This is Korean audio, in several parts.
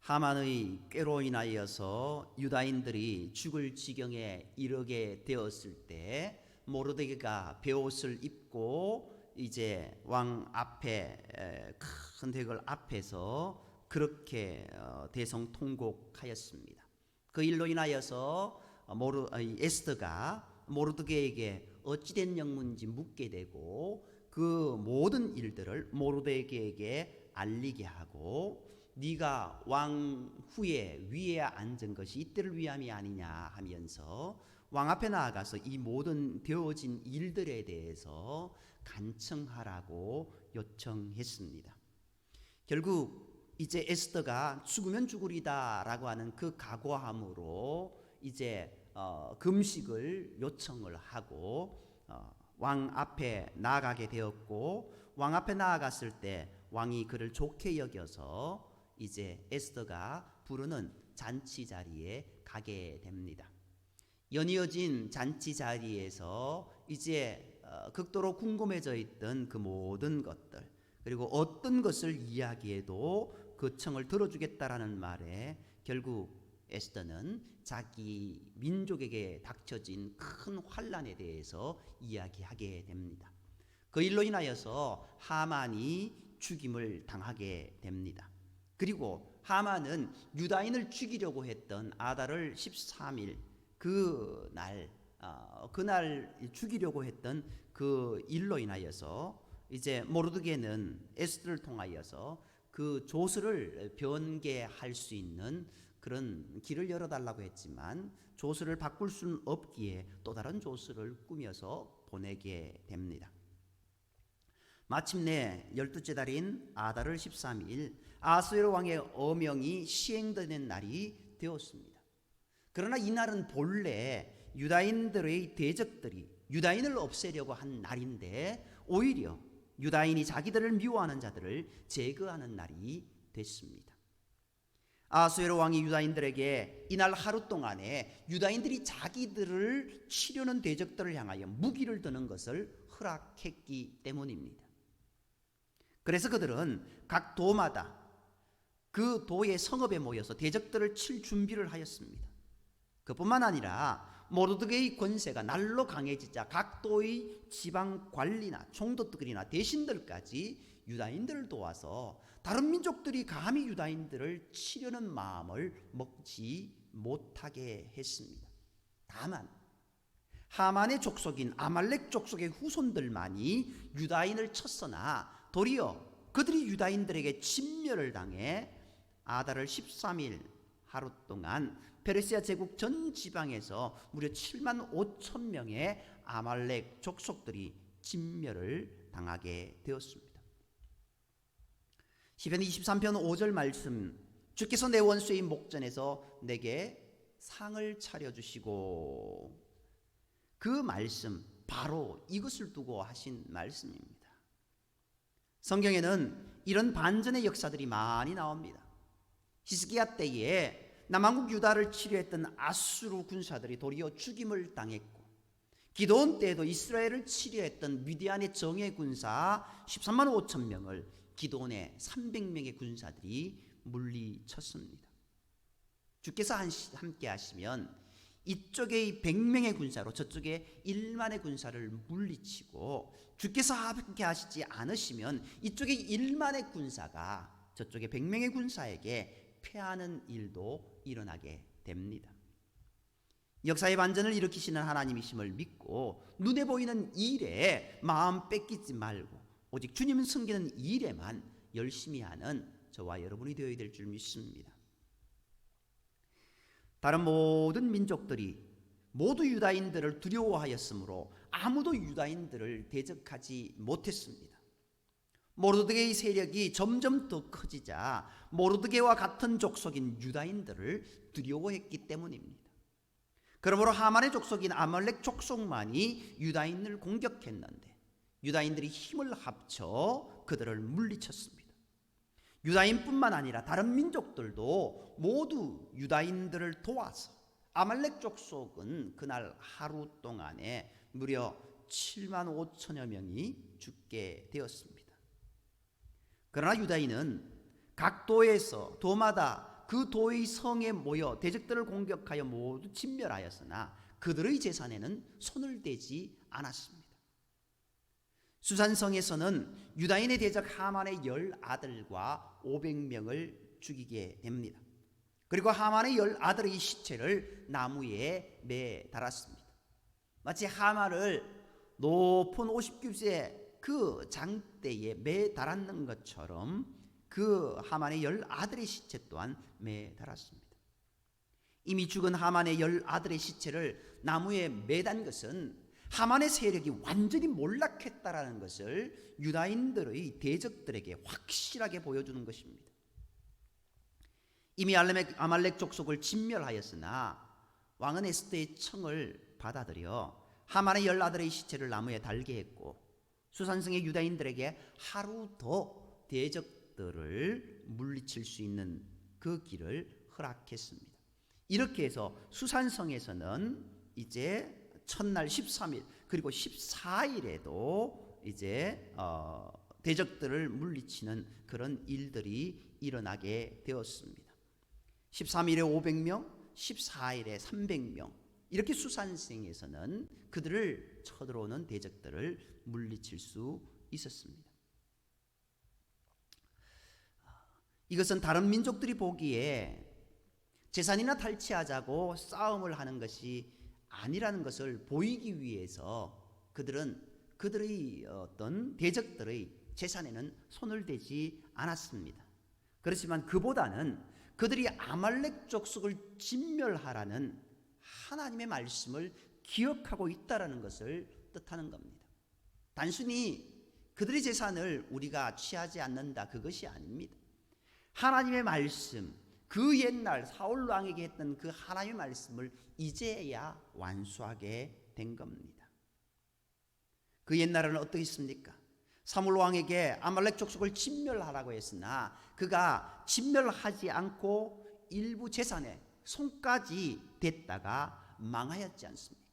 하만의 꾀로 인하여서 유다인들이 죽을 지경에 이르게 되었을 때 모르드게가 베옷을 입고 이제 왕 앞에 큰 대궐 앞에서 그렇게 대성통곡하였습니다. 그 일로 인하여서 에스더가 모르드게에게 어찌된 영문인지 묻게 되고 그 모든 일들을 모르드게에게 알리게 하고 네가 왕 후에 위에 앉은 것이 이때를 위함이 아니냐 하면서 왕 앞에 나아가서 이 모든 되어진 일들에 대해서 간청하라고 요청했습니다. 결국 이제 에스더가 죽으면 죽으리다라고 하는 그 각오함으로 이제 금식을 요청을 하고 왕 앞에 나아가게 되었고, 왕 앞에 나아갔을 때 왕이 그를 좋게 여겨서 이제 에스더가 부르는 잔치 자리에 가게 됩니다. 연이어진 잔치 자리에서 이제 극도로 궁금해져 있던 그 모든 것들, 그리고 어떤 것을 이야기해도 그 청을 들어주겠다라는 말에 결국 에스더는 자기 민족에게 닥쳐진 큰 환난에 대해서 이야기하게 됩니다. 그 일로 인하여서 하만이 죽임을 당하게 됩니다. 그리고 하만은 유다인을 죽이려고 했던 아달월 13일 그날 죽이려고 했던 그 일로 인하여서 이제 모르드게는 에스더를 통하여서 그 조서를 변개할 수 있는 그런 길을 열어달라고 했지만 조서를 바꿀 수는 없기에 또 다른 조서를 꾸며서 보내게 됩니다. 마침내 12째 달인 아달월 13일 아하스웨로 왕의 어명이 시행되는 날이 되었습니다. 그러나 이날은 본래 유다인들의 대적들이 유다인을 없애려고 한 날인데 오히려 유다인이 자기들을 미워하는 자들을 제거하는 날이 됐습니다. 아하스웨로 왕이 유다인들에게 이날 하루 동안에 유다인들이 자기들을 치려는 대적들을 향하여 무기를 드는 것을 허락했기 때문입니다. 그래서 그들은 각 도마다 그 도의 성읍에 모여서 대적들을 칠 준비를 하였습니다. 그뿐만 아니라 모르드게의 권세가 날로 강해지자 각 도의 지방 관리나 총독들이나 대신들까지 유다인들을 도와서 다른 민족들이 감히 유다인들을 치려는 마음을 먹지 못하게 했습니다. 다만 하만의 족속인 아말렉 족속의 후손들만이 유다인을 쳤으나 도리어 그들이 유다인들에게 진멸을 당해 아달월 13일 하루 동안 페르시아 제국 전 지방에서 무려 7만 5천 명의 아말렉 족속들이 진멸을 당하게 되었습니다. 시편 23편 5절 말씀, 주께서 내 원수인 목전에서 내게 상을 차려주시고, 그 말씀 바로 이것을 두고 하신 말씀입니다. 성경에는 이런 반전의 역사들이 많이 나옵니다. 히스기야 때에 남왕국 유다를 치려했던 아수르 군사들이 도리어 죽임을 당했고, 기드온 때에도 이스라엘을 치려했던 미디안의 정예 군사 13만 5천 명을 기드온의 300명의 군사들이 물리쳤습니다. 주께서 함께 하시면 이쪽의 100명의 군사로 저쪽에 1만의 군사를 물리치고, 주께서 함께 하시지 않으시면 이쪽의 1만의 군사가 저쪽의 100명의 군사에게 패하는 일도 일어나게 됩니다. 역사의 반전을 일으키시는 하나님이심을 믿고 눈에 보이는 일에 마음 뺏기지 말고 오직 주님을 섬기는 일에만 열심히 하는 저와 여러분이 되어야 될 줄 믿습니다. 다른 모든 민족들이 모두 유다인들을 두려워하였으므로 아무도 유다인들을 대적하지 못했습니다. 모르드게의 세력이 점점 더 커지자 모르드게와 같은 족속인 유다인들을 두려워했기 때문입니다. 그러므로 하만의 족속인 아말렉 족속만이 유다인을 공격했는데 유다인들이 힘을 합쳐 그들을 물리쳤습니다. 유다인뿐만 아니라 다른 민족들도 모두 유다인들을 도와서 아말렉 족속은 그날 하루 동안에 무려 7만 5천여 명이 죽게 되었습니다. 그러나 유다인은 각 도에서 도마다 그 도의 성에 모여 대적들을 공격하여 모두 진멸하였으나 그들의 재산에는 손을 대지 않았습니다. 수산성에서는 유다인의 대적 하만의 10아들과 500명을 죽이게 됩니다. 그리고 하만의 10아들의 시체를 나무에 매달았습니다. 마치 하만을 높은 50규빗의 그 장대에 매달았는 것처럼 그 하만의 10아들의 시체 또한 매달았습니다. 이미 죽은 하만의 10아들의 시체를 나무에 매단 것은 하만의 세력이 완전히 몰락했다라는 것을 유다인들의 대적들에게 확실하게 보여주는 것입니다. 이미 아말렉 족속을 진멸하였으나 왕은 에스더의 청을 받아들여 하만의 10아들의 시체를 나무에 달게 했고 수산성의 유다인들에게 하루 더 대적들을 물리칠 수 있는 그 길을 허락했습니다. 이렇게 해서 수산성에서는 이제 첫날 13일 그리고 14일에도 이제 대적들을 물리치는 그런 일들이 일어나게 되었습니다. 13일에 500명, 14일에 300명 이렇게 수산성에서는 그들을 쳐들어오는 대적들을 물리칠 수 있었습니다. 이것은 다른 민족들이 보기에 재산이나 탈취하자고 싸움을 하는 것이 아니라는 것을 보이기 위해서 그들은 그들의 어떤 대적들의 재산에는 손을 대지 않았습니다. 그렇지만 그보다는 그들이 아말렉 족속을 진멸하라는 하나님의 말씀을 기억하고 있다라는 것을 뜻하는 겁니다. 단순히 그들의 재산을 우리가 취하지 않는다 그것이 아닙니다. 하나님의 말씀, 그 옛날 사울 왕에게 했던 그 하나님의 말씀을 이제야 완수하게 된 겁니다. 그 옛날에는 어떠했습니까? 사물 왕에게 아말렉 족속을 진멸하라고 했으나 그가 진멸하지 않고 일부 재산에 손까지 댔다가 망하였지 않습니까?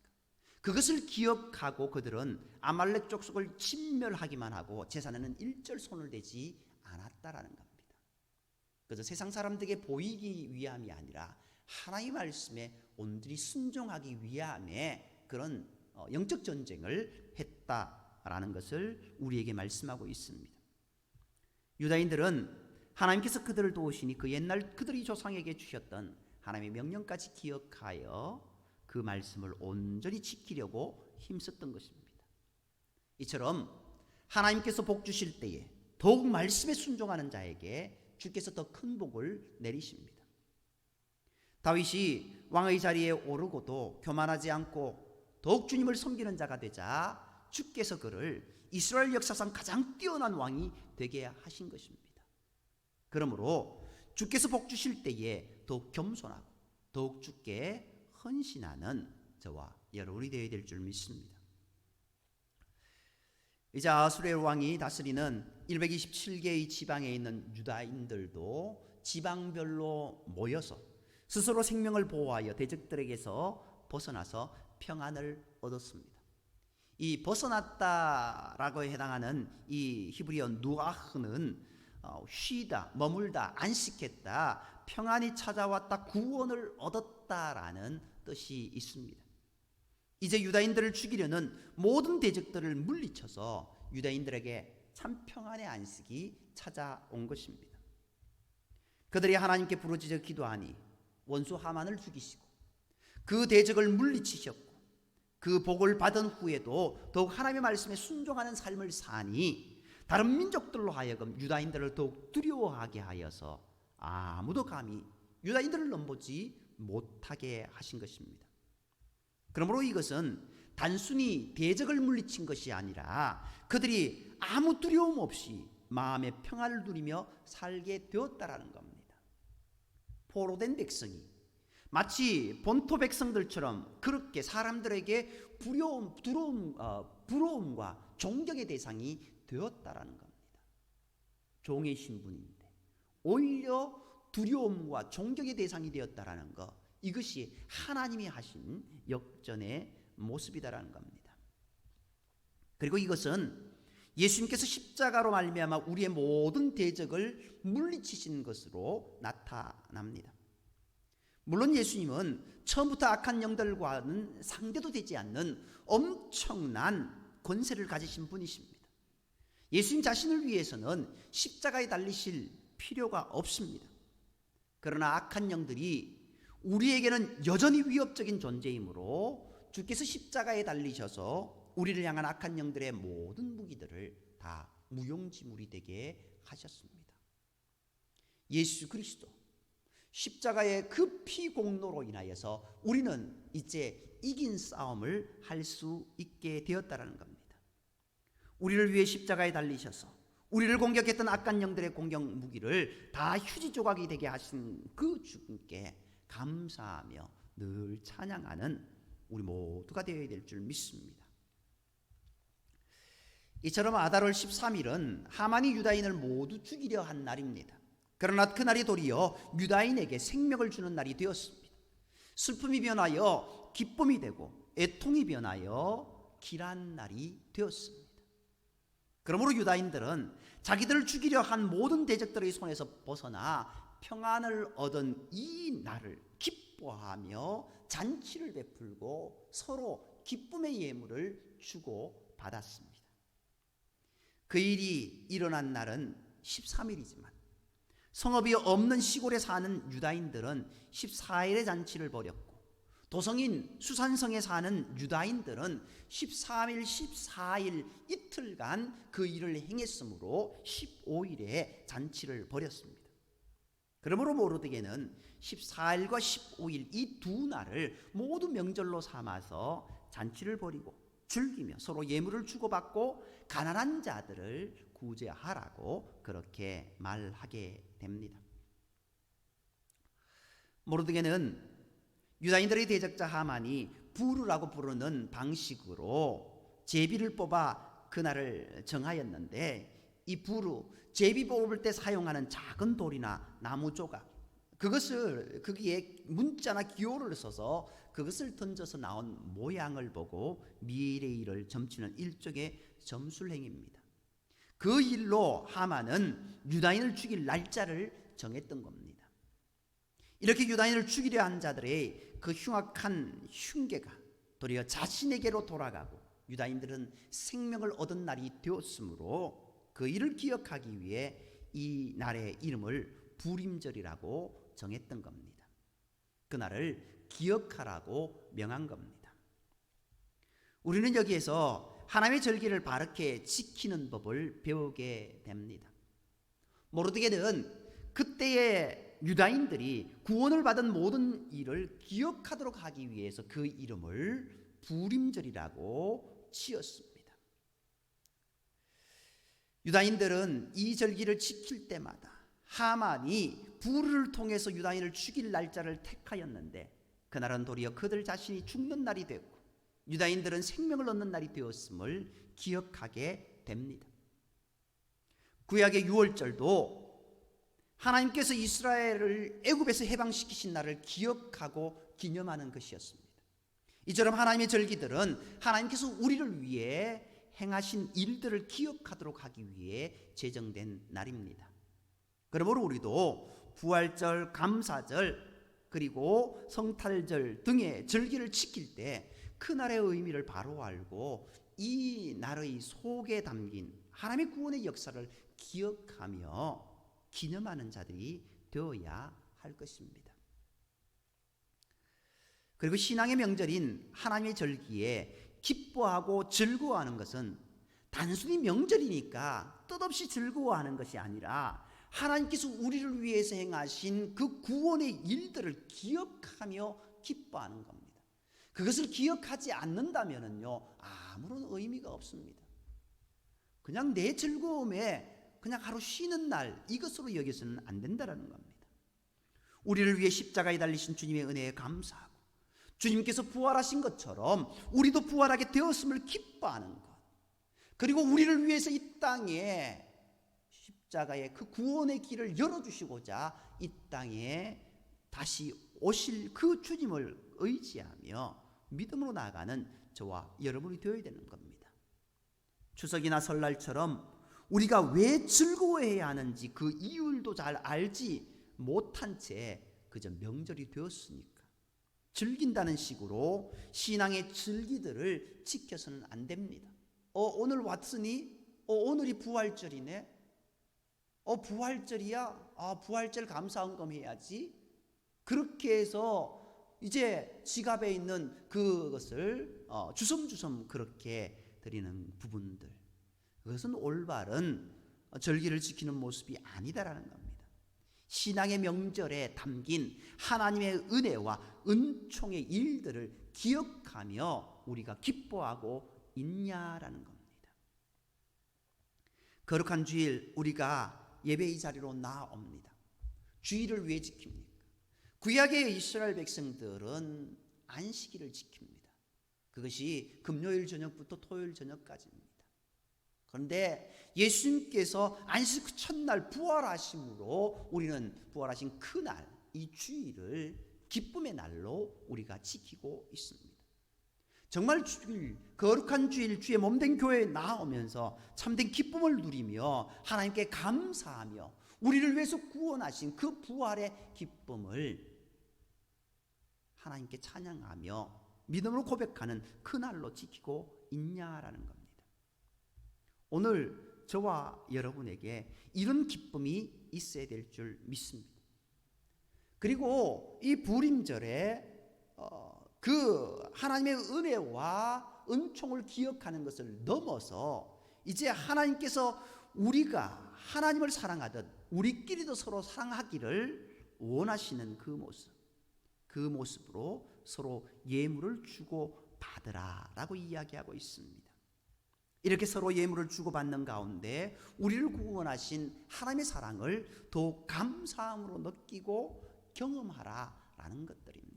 그것을 기억하고 그들은 아말렉 족속을 진멸하기만 하고 재산에는 일절 손을 대지 않았다라는 겁니다. 그래서 세상 사람들에게 보이기 위함이 아니라 하나님의 말씀에 온전히 순종하기 위함에 그런 영적 전쟁을 했다라는 것을 우리에게 말씀하고 있습니다. 유다인들은 하나님께서 그들을 도우시니 그 옛날 그들이 조상에게 주셨던 하나님의 명령까지 기억하여 그 말씀을 온전히 지키려고 힘썼던 것입니다. 이처럼 하나님께서 복 주실 때에 더욱 말씀에 순종하는 자에게 주께서 더 큰 복을 내리십니다. 다윗이 왕의 자리에 오르고도 교만하지 않고 더욱 주님을 섬기는 자가 되자 주께서 그를 이스라엘 역사상 가장 뛰어난 왕이 되게 하신 것입니다. 그러므로 주께서 복 주실 때에 더욱 겸손하고 더욱 주께 헌신하는 저와 여러분이 되어야 될 줄 믿습니다. 이제 아수르의 왕이 다스리는 127개의 지방에 있는 유다인들도 지방별로 모여서 스스로 생명을 보호하여 대적들에게서 벗어나서 평안을 얻었습니다. 이 벗어났다라고 해당하는 이 히브리어 누아흐는 쉬다, 머물다, 안식했다, 평안이 찾아왔다, 구원을 얻었다라는 뜻이 있습니다. 이제 유다인들을 죽이려는 모든 대적들을 물리쳐서 유다인들에게 참 평안의 안식이 찾아온 것입니다. 그들이 하나님께 부르짖어 기도하니 원수 하만을 죽이시고 그 대적을 물리치셨고 그 복을 받은 후에도 더욱 하나님의 말씀에 순종하는 삶을 사니 다른 민족들로 하여금 유다인들을 더욱 두려워하게 하여서 아무도 감히 유다인들을 넘보지 못하게 하신 것입니다. 그러므로 이것은 단순히 대적을 물리친 것이 아니라 그들이 아무 두려움 없이 마음의 평안을 누리며 살게 되었다라는 겁니다. 포로된 백성이 마치 본토 백성들처럼 그렇게 사람들에게 부러움과 존경의 대상이 되었다라는 겁니다. 종의 신분인데 오히려 두려움과 존경의 대상이 되었다라는 것, 이것이 하나님이 하신 역전의 모습이다라는 겁니다. 그리고 이것은 예수님께서 십자가로 말미암아 우리의 모든 대적을 물리치신 것으로 나타납니다. 물론 예수님은 처음부터 악한 영들과는 상대도 되지 않는 엄청난 권세를 가지신 분이십니다. 예수님 자신을 위해서는 십자가에 달리실 필요가 없습니다. 그러나 악한 영들이 우리에게는 여전히 위협적인 존재이므로 주께서 십자가에 달리셔서 우리를 향한 악한 영들의 모든 무기들을 다 무용지물이 되게 하셨습니다. 예수 그리스도 십자가의 그 피공로로 인하여서 우리는 이제 이긴 싸움을 할 수 있게 되었다는 겁니다. 우리를 위해 십자가에 달리셔서 우리를 공격했던 악한 영들의 공격 무기를 다 휴지 조각이 되게 하신 그 주님께 감사하며 늘 찬양하는 우리 모두가 되어야 될 줄 믿습니다. 이처럼 아달월 13일은 하만이 유다인을 모두 죽이려 한 날입니다. 그러나 그날이 도리어 유다인에게 생명을 주는 날이 되었습니다. 슬픔이 변하여 기쁨이 되고 애통이 변하여 길한 날이 되었습니다. 그러므로 유다인들은 자기들을 죽이려 한 모든 대적들의 손에서 벗어나 평안을 얻은 이 날을 기뻐하며 잔치를 베풀고 서로 기쁨의 예물을 주고 받았습니다. 그 일이 일어난 날은 13일이지만 성읍이 없는 시골에 사는 유다인들은 14일의 잔치를 벌였고 도성인 수산성에 사는 유다인들은 13일, 14일 이틀간 그 일을 행했으므로 15일에 잔치를 벌였습니다. 그러므로 모르드게는 14일과 15일 이 두 날을 모두 명절로 삼아서 잔치를 벌이고 즐기며 서로 예물을 주고받고 가난한 자들을 구제하라고 그렇게 말하게 됩니다. 모르드게는 유다인들의 대적자 하만이 부르라고 부르는 방식으로 제비를 뽑아 그날을 정하였는데 이 부르, 제비 뽑을 때 사용하는 작은 돌이나 나무 조각, 그것을 거기에 문자나 기호를 써서 그것을 던져서 나온 모양을 보고 미래일을 점치는 일종의 점술행위입니다. 그 일로 하만은 유다인을 죽일 날짜를 정했던 겁니다. 이렇게 유다인을 죽이려 한 자들의 그 흉악한 흉계가 도리어 자신에게로 돌아가고 유다인들은 생명을 얻은 날이 되었으므로 그 일을 기억하기 위해 이 날의 이름을 부림절이라고 정했던 겁니다. 그날을 기억하라고 명한 겁니다. 우리는 여기에서 하나님의 절기를 바르게 지키는 법을 배우게 됩니다. 모르드게는 그때의 유다인들이 구원을 받은 모든 일을 기억하도록 하기 위해서 그 이름을 부림절이라고 지었습니다. 유다인들은 이 절기를 지킬 때마다 하만이 부르를 통해서 유다인을 죽일 날짜를 택하였는데 그날은 도리어 그들 자신이 죽는 날이 됐고 유다인들은 생명을 얻는 날이 되었음을 기억하게 됩니다. 구약의 유월절도 하나님께서 이스라엘을 애굽에서 해방시키신 날을 기억하고 기념하는 것이었습니다. 이처럼 하나님의 절기들은 하나님께서 우리를 위해 행하신 일들을 기억하도록 하기 위해 제정된 날입니다. 그러므로 우리도 부활절, 감사절, 그리고 성탄절 등의 절기를 지킬 때 그 날의 의미를 바로 알고 이 날의 속에 담긴 하나님의 구원의 역사를 기억하며 기념하는 자들이 되어야 할 것입니다. 그리고 신앙의 명절인 하나님의 절기에 기뻐하고 즐거워하는 것은 단순히 명절이니까 뜻없이 즐거워하는 것이 아니라 하나님께서 우리를 위해서 행하신 그 구원의 일들을 기억하며 기뻐하는 겁니다. 그것을 기억하지 않는다면요 아무런 의미가 없습니다. 그냥 내 즐거움에 그냥 하루 쉬는 날 이것으로 여겨서는 안 된다는 겁니다. 우리를 위해 십자가에 달리신 주님의 은혜에 감사하고 주님께서 부활하신 것처럼 우리도 부활하게 되었음을 기뻐하는 것, 그리고 우리를 위해서 이 땅에 십자가의 그 구원의 길을 열어주시고자 이 땅에 다시 오실 그 주님을 의지하며 믿음으로 나아가는 저와 여러분이 되어야 되는 겁니다. 추석이나 설날처럼 우리가 왜 즐거워해야 하는지 그 이유도 잘 알지 못한 채 그저 명절이 되었으니까 즐긴다는 식으로 신앙의 절기들을 지켜서는 안 됩니다. 오늘 왔으니 오늘이 부활절이네. 부활절이야. 부활절 감사헌금 해야지. 그렇게 해서 이제 지갑에 있는 그것을 주섬주섬 그렇게 드리는 부분들, 그것은 올바른 절기를 지키는 모습이 아니다라는 겁니다. 신앙의 명절에 담긴 하나님의 은혜와 은총의 일들을 기억하며 우리가 기뻐하고 있냐라는 겁니다. 거룩한 주일 우리가 예배의 자리로 나옵니다. 주일을 왜 지킵니까? 구약의 이스라엘 백성들은 안식일을 지킵니다. 그것이 금요일 저녁부터 토요일 저녁까지입니다. 그런데 예수님께서 안식 첫날 부활하심으로 우리는 부활하신 그날 이 주일을 기쁨의 날로 우리가 지키고 있습니다. 정말 주일, 거룩한 주일, 주의 몸된 교회에 나오면서 참된 기쁨을 누리며 하나님께 감사하며 우리를 위해서 구원하신 그 부활의 기쁨을 하나님께 찬양하며 믿음으로 고백하는 그날로 지키고 있냐라는 겁니다. 오늘 저와 여러분에게 이런 기쁨이 있어야 될 줄 믿습니다. 그리고 이 부림절에 그 하나님의 은혜와 은총을 기억하는 것을 넘어서 이제 하나님께서 우리가 하나님을 사랑하듯 우리끼리도 서로 사랑하기를 원하시는 그 모습으로 서로 예물을 주고 받으라라고 이야기하고 있습니다. 이렇게 서로 예물을 주고받는 가운데 우리를 구원하신 하나님의 사랑을 더욱 감사함으로 느끼고 경험하라라는 것들입니다.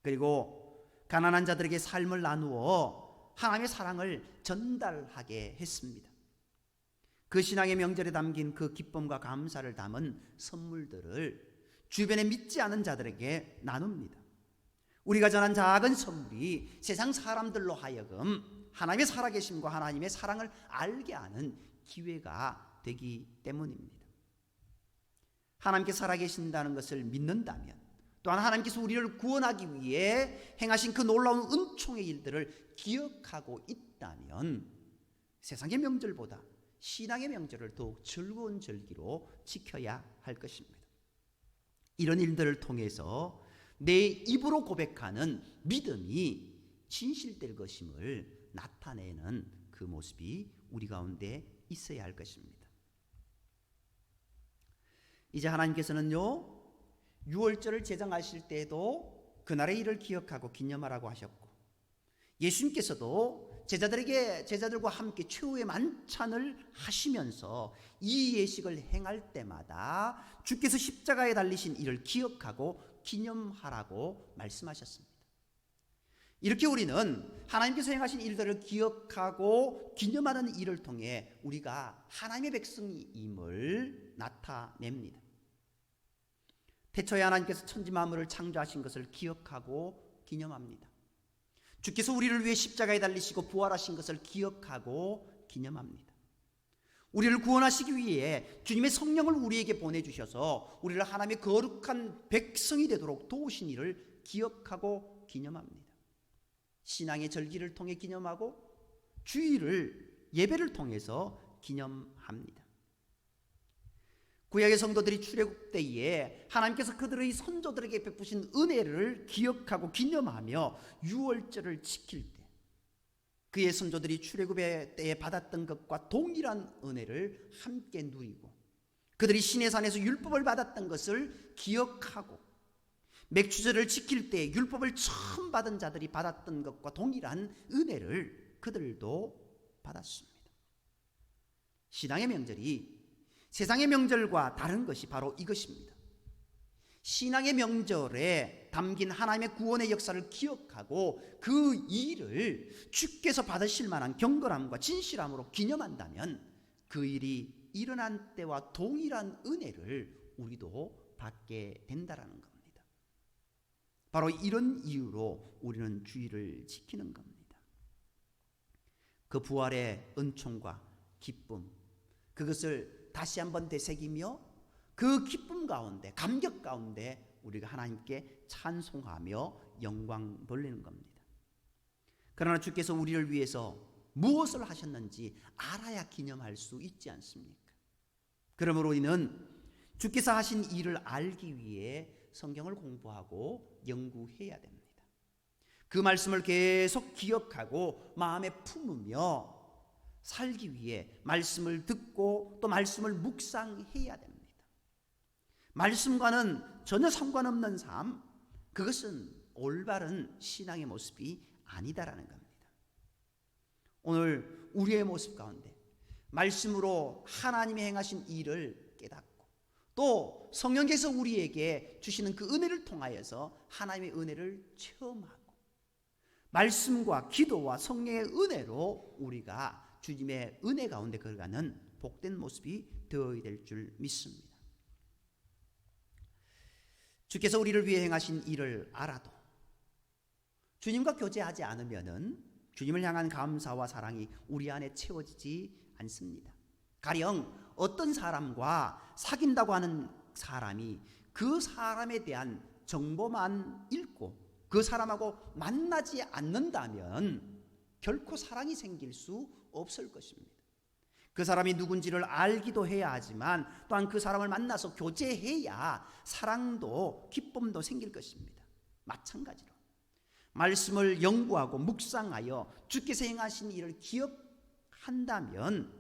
그리고 가난한 자들에게 삶을 나누어 하나님의 사랑을 전달하게 했습니다. 그 신앙의 명절에 담긴 그 기쁨과 감사를 담은 선물들을 주변에 믿지 않은 자들에게 나눕니다. 우리가 전한 작은 선물이 세상 사람들로 하여금 하나님의 살아계심과 하나님의 사랑을 알게 하는 기회가 되기 때문입니다. 하나님께 살아계신다는 것을 믿는다면, 또한 하나님께서 우리를 구원하기 위해 행하신 그 놀라운 은총의 일들을 기억하고 있다면 세상의 명절보다 신앙의 명절을 더욱 즐거운 절기로 지켜야 할 것입니다. 이런 일들을 통해서 내 입으로 고백하는 믿음이 진실될 것임을 나타내는 그 모습이 우리 가운데 있어야 할 것입니다. 이제 하나님께서는요, 유월절을 제정하실 때에도 그날의 일을 기억하고 기념하라고 하셨고, 예수님께서도 제자들과 함께 최후의 만찬을 하시면서 이 예식을 행할 때마다 주께서 십자가에 달리신 일을 기억하고 기념하라고 말씀하셨습니다. 이렇게 우리는 하나님께서 행하신 일들을 기억하고 기념하는 일을 통해 우리가 하나님의 백성임을 나타냅니다. 태초에 하나님께서 천지 만물을 창조하신 것을 기억하고 기념합니다. 주께서 우리를 위해 십자가에 달리시고 부활하신 것을 기억하고 기념합니다. 우리를 구원하시기 위해 주님의 성령을 우리에게 보내주셔서 우리를 하나님의 거룩한 백성이 되도록 도우신 일을 기억하고 기념합니다. 신앙의 절기를 통해 기념하고 주일을 예배를 통해서 기념합니다. 구약의 성도들이 출애굽 때에 하나님께서 그들의 선조들에게 베푸신 은혜를 기억하고 기념하며 유월절을 지킬 때 그의 선조들이 출애굽의 때에 받았던 것과 동일한 은혜를 함께 누리고 그들이 시내산에서 율법을 받았던 것을 기억하고 맥주절을 지킬 때 율법을 처음 받은 자들이 받았던 것과 동일한 은혜를 그들도 받았습니다. 신앙의 명절이 세상의 명절과 다른 것이 바로 이것입니다. 신앙의 명절에 담긴 하나님의 구원의 역사를 기억하고 그 일을 주께서 받으실 만한 경건함과 진실함으로 기념한다면 그 일이 일어난 때와 동일한 은혜를 우리도 받게 된다는 겁니다. 바로 이런 이유로 우리는 주일을 지키는 겁니다. 그 부활의 은총과 기쁨, 그것을 다시 한번 되새기며 그 기쁨 가운데, 감격 가운데 우리가 하나님께 찬송하며 영광 돌리는 겁니다. 그러나 주께서 우리를 위해서 무엇을 하셨는지 알아야 기념할 수 있지 않습니까? 그러므로 우리는 주께서 하신 일을 알기 위해 성경을 공부하고 연구해야 됩니다. 그 말씀을 계속 기억하고 마음에 품으며 살기 위해 말씀을 듣고 또 말씀을 묵상해야 됩니다. 말씀과는 전혀 상관없는 삶, 그것은 올바른 신앙의 모습이 아니다라는 겁니다. 오늘 우리의 모습 가운데 말씀으로 하나님이 행하신 일을 깨닫고 또 성령께서 우리에게 주시는 그 은혜를 통하여서 하나님의 은혜를 체험하고 말씀과 기도와 성령의 은혜로 우리가 주님의 은혜 가운데 걸어가는 복된 모습이 되어야 될 줄 믿습니다. 주께서 우리를 위해 행하신 일을 알아도 주님과 교제하지 않으면은 주님을 향한 감사와 사랑이 우리 안에 채워지지 않습니다. 가령 어떤 사람과 사귄다고 하는 사람이 그 사람에 대한 정보만 읽고 그 사람하고 만나지 않는다면 결코 사랑이 생길 수 없을 것입니다. 그 사람이 누군지를 알기도 해야 하지만 또한 그 사람을 만나서 교제해야 사랑도 기쁨도 생길 것입니다. 마찬가지로 말씀을 연구하고 묵상하여 주께서 행하신 일을 기억한다면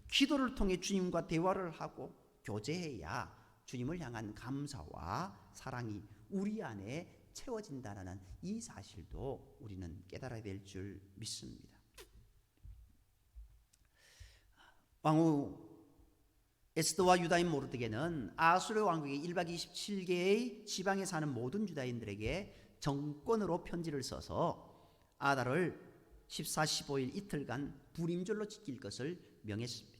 기도를 통해 주님과 대화를 하고 교제해야 주님을 향한 감사와 사랑이 우리 안에 채워진다는 이 사실도 우리는 깨달아야 될 줄 믿습니다. 왕후 에스더와 유다인 모르드게는 아수르 왕국의 1박 27개의 지방에 사는 모든 유다인들에게 정권으로 편지를 써서 아달을 14, 15일 이틀간 불임절로 지킬 것을 명했습니다.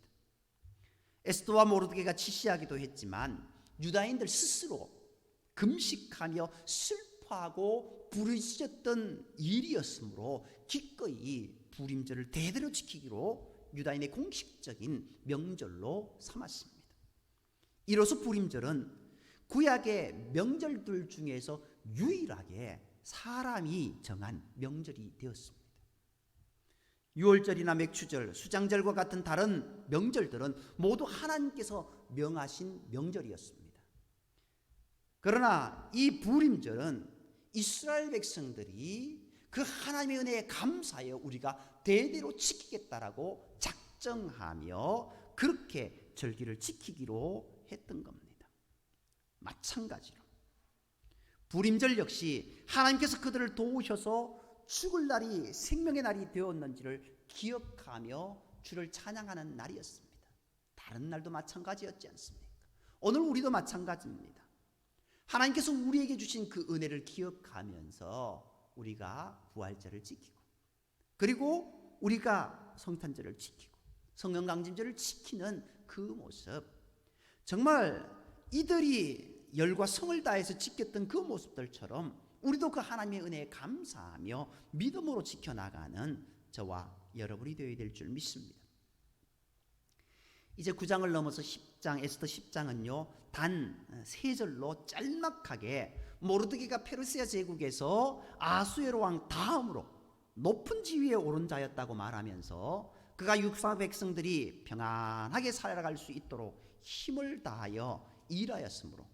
에스더와 모르드게가 지시하기도 했지만 유다인들 스스로 금식하며 슬퍼하고 부르짖었던 일이었으므로 기꺼이 불임절을 대대로 지키기로 유다인의 공식적인 명절로 삼았습니다. 이로써 불임절은 구약의 명절들 중에서 유일하게 사람이 정한 명절이 되었습니다. 유월절이나 맥추절, 수장절과 같은 다른 명절들은 모두 하나님께서 명하신 명절이었습니다. 그러나 이 불임절은 이스라엘 백성들이 그 하나님의 은혜에 감사하여 우리가 대대로 지키겠다라고 작정하며 그렇게 절기를 지키기로 했던 겁니다. 마찬가지로 불임절 역시 하나님께서 그들을 도우셔서 죽을 날이 생명의 날이 되었는지를 기억하며 주를 찬양하는 날이었습니다. 다른 날도 마찬가지였지 않습니까? 오늘 우리도 마찬가지입니다. 하나님께서 우리에게 주신 그 은혜를 기억하면서 우리가 부활절을 지키고 그리고 우리가 성탄절을 지키고 성령강림절을 지키는 그 모습, 정말 이들이 열과 성을 다해서 지켰던 그 모습들처럼 우리도 그 하나님의 은혜에 감사하며 믿음으로 지켜나가는 저와 여러분이 되어야 될 줄 믿습니다. 이제 9장을 넘어서 10장, 에스더 10장은요 단 3절로 짤막하게 모르드게가 페르시아 제국에서 아수에로 왕 다음으로 높은 지위에 오른 자였다고 말하면서 그가 육사 백성들이 평안하게 살아갈 수 있도록 힘을 다하여 일하였으므로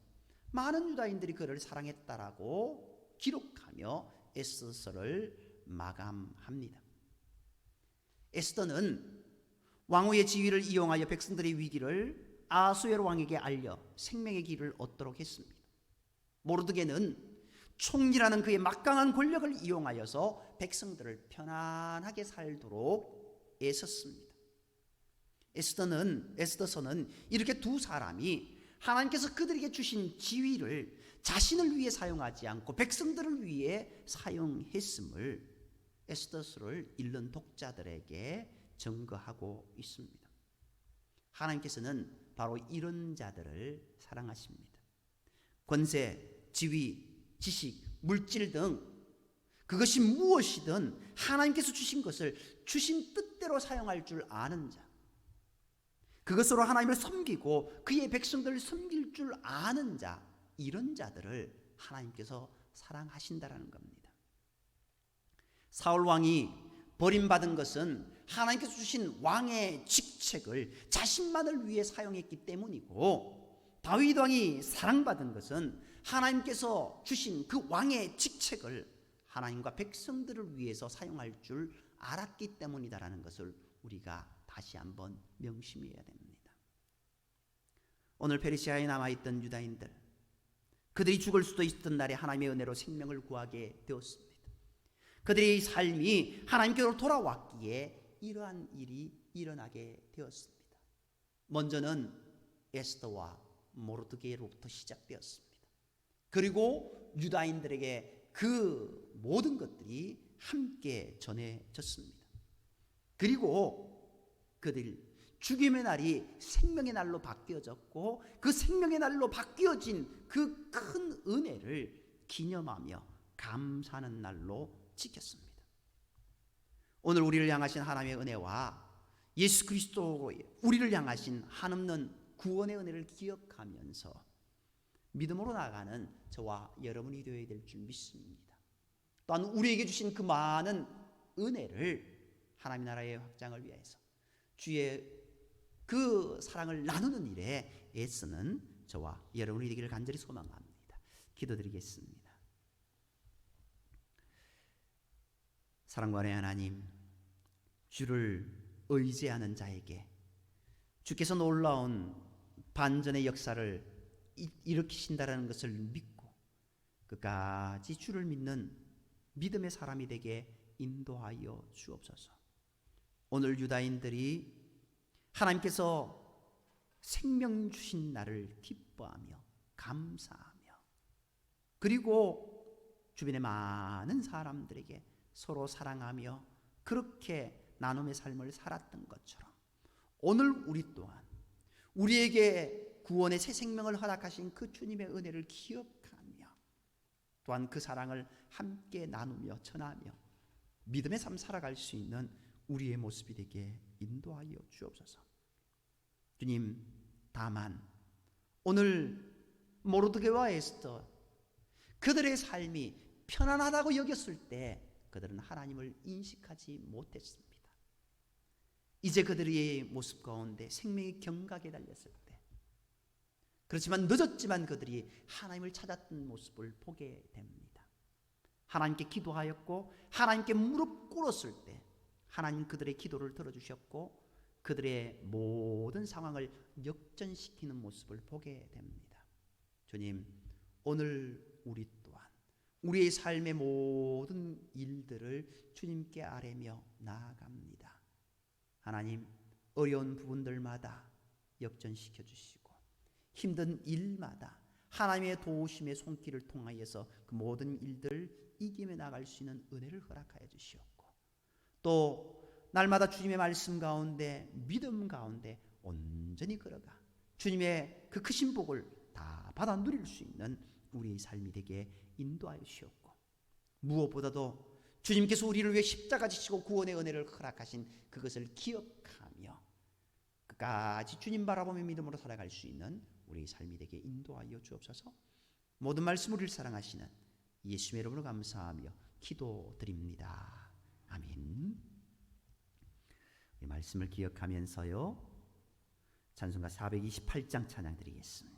많은 유다인들이 그를 사랑했다라고 기록하며 에스더서를 마감합니다. 에스더는 왕후의 지위를 이용하여 백성들의 위기를 아수에로 왕에게 알려 생명의 길을 얻도록 했습니다. 모르드게는 총리라는 그의 막강한 권력을 이용하여서 백성들을 편안하게 살도록 애썼습니다. 에스더서는 이렇게 두 사람이 하나님께서 그들에게 주신 지위를 자신을 위해 사용하지 않고 백성들을 위해 사용했음을 에스더서를 읽는 독자들에게 증거하고 있습니다. 하나님께서는 바로 이런 자들을 사랑하십니다. 권세, 지위, 지식, 물질 등 그것이 무엇이든 하나님께서 주신 것을 주신 뜻대로 사용할 줄 아는 자, 그것으로 하나님을 섬기고 그의 백성들을 섬길 줄 아는 자, 이런 자들을 하나님께서 사랑하신다라는 겁니다. 사울 왕이 버림받은 것은 하나님께서 주신 왕의 직책을 자신만을 위해 사용했기 때문이고, 다윗 왕이 사랑받은 것은 하나님께서 주신 그 왕의 직책을 하나님과 백성들을 위해서 사용할 줄 알았기 때문이다라는 것을 우리가 다시 한번 명심해야 됩니다. 오늘 페르시아에 남아있던 유다인들, 그들이 죽을 수도 있었던 날에 하나님의 은혜로 생명을 구하게 되었습니다. 그들의 삶이 하나님께로 돌아왔기에 이러한 일이 일어나게 되었습니다. 먼저는 에스더와 모르드게로부터 시작되었습니다. 그리고 유다인들에게 그 모든 것들이 함께 전해졌습니다. 그리고 그들 죽임의 날이 생명의 날로 바뀌어졌고, 그 생명의 날로 바뀌어진 그 큰 은혜를 기념하며 감사하는 날로 지켰습니다. 오늘 우리를 향하신 하나님의 은혜와 예수 그리스도의 우리를 향하신 한없는 구원의 은혜를 기억하면서 믿음으로 나아가는 저와 여러분이 되어야 될 줄 믿습니다. 또한 우리에게 주신 그 많은 은혜를 하나님 나라의 확장을 위해서 주의 그 사랑을 나누는 일에 애쓰는 저와 여러분이 되기를 간절히 소망합니다. 기도드리겠습니다. 사랑과 은혜의 하나님, 주를 의지하는 자에게 주께서 놀라운 반전의 역사를 일으키신다라는 것을 믿고 끝까지 주를 믿는 믿음의 사람이 되게 인도하여 주옵소서. 오늘 유다인들이 하나님께서 생명 주신 날을 기뻐하며 감사하며, 그리고 주변의 많은 사람들에게 서로 사랑하며 그렇게 나눔의 삶을 살았던 것처럼, 오늘 우리 또한 우리에게 구원의 새 생명을 허락하신 그 주님의 은혜를 기억하며 또한 그 사랑을 함께 나누며 전하며 믿음의 삶 살아갈 수 있는 우리의 모습이 되게 인도하여 주옵소서. 주님, 다만 오늘 모르드게와 에스더, 그들의 삶이 편안하다고 여겼을 때 그들은 하나님을 인식하지 못했습니다. 이제 그들의 모습 가운데 생명의 경각에 달렸을 때, 그렇지만 늦었지만 그들이 하나님을 찾았던 모습을 보게 됩니다. 하나님께 기도하였고 하나님께 무릎 꿇었을 때 하나님 그들의 기도를 들어주셨고 그들의 모든 상황을 역전시키는 모습을 보게 됩니다. 주님, 오늘 우리 또한 우리의 삶의 모든 일들을 주님께 아뢰며 나아갑니다. 하나님, 어려운 부분들마다 역전시켜 주시고 힘든 일마다 하나님의 도우심의 손길을 통하여서 그 모든 일들을 이기며 나갈 수 있는 은혜를 허락하여 주시옵고, 또 날마다 주님의 말씀 가운데 믿음 가운데 온전히 걸어가 주님의 그 크신 복을 다 받아 누릴 수 있는 우리의 삶이 되게 인도하여 주시옵고, 무엇보다도 주님께서 우리를 위해 십자가 지시고 구원의 은혜를 허락하신 그것을 기억하며 끝까지 주님 바라보며 믿음으로 살아갈 수 있는 우리의 삶이 되게 인도하여 주옵소서. 모든 말씀 우리를 사랑하시는 예수의 이름으로 감사하며 기도드립니다. 아멘. 이 말씀을 기억하면서요, 찬송가 428장 찬양 드리겠습니다.